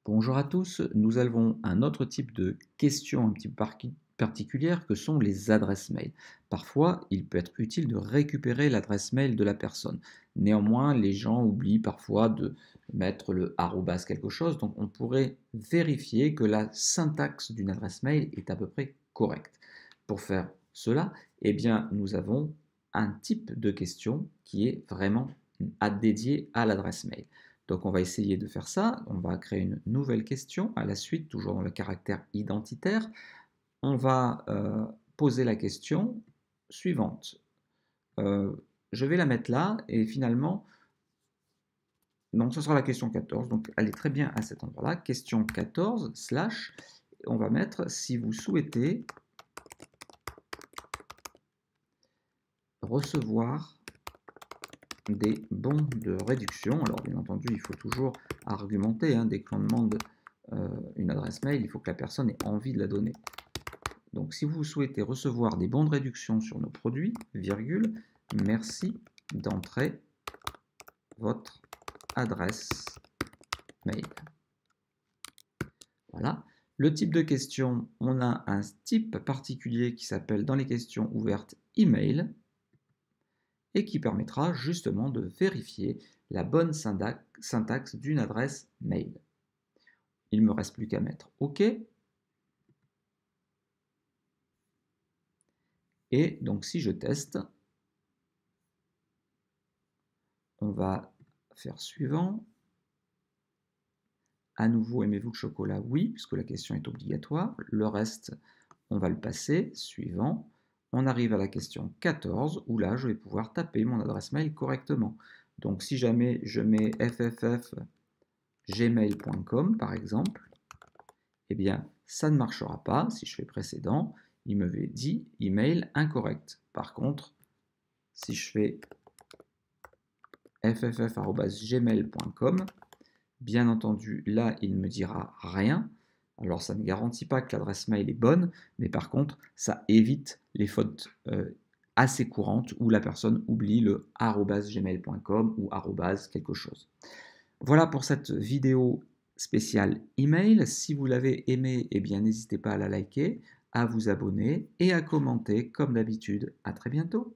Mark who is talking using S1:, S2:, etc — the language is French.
S1: Bonjour à tous, nous avons un autre type de question un petit peu particulière que sont les adresses mail. Parfois, il peut être utile de récupérer l'adresse mail de la personne. Néanmoins, les gens oublient parfois de mettre le arrobas quelque chose, donc on pourrait vérifier que la syntaxe d'une adresse mail est à peu près correcte. Pour faire cela, eh bien, nous avons un type de question qui est vraiment dédié à l'adresse mail. Donc on va essayer de faire ça, on va créer une nouvelle question à la suite, toujours dans le caractère identitaire. On va poser la question suivante. Je vais la mettre là et finalement, donc ce sera la question 14, donc elle est très bien à cet endroit-là. Question 14, slash, on va mettre si vous souhaitez recevoir des bons de réduction. Alors bien entendu, il faut toujours argumenter, dès que l'on demande une adresse mail, il faut que la personne ait envie de la donner. Donc si vous souhaitez recevoir des bons de réduction sur nos produits, virgule, merci d'entrer votre adresse mail. Voilà. Le type de question, on a un type particulier qui s'appelle dans les questions ouvertes email et qui permettra justement de vérifier la bonne syntaxe d'une adresse mail. Il ne me reste plus qu'à mettre OK. Et donc si je teste, on va faire suivant. À nouveau, aimez-vous le chocolat? Oui, puisque la question est obligatoire. Le reste, on va le passer. Suivant. On arrive à la question 14, où là, je vais pouvoir taper mon adresse mail correctement. Donc si jamais je mets fff@gmail.com par exemple, eh bien, ça ne marchera pas. Si je fais précédent, il me dit email incorrect. Par contre, si je fais fff@gmail.com, bien entendu, là, il ne me dira rien. Alors, ça ne garantit pas que l'adresse mail est bonne, mais par contre, ça évite les fautes assez courantes où la personne oublie le @gmail.com ou quelque chose. Voilà pour cette vidéo spéciale email. Si vous l'avez aimée, eh bien, n'hésitez pas à la liker, à vous abonner et à commenter comme d'habitude. À très bientôt.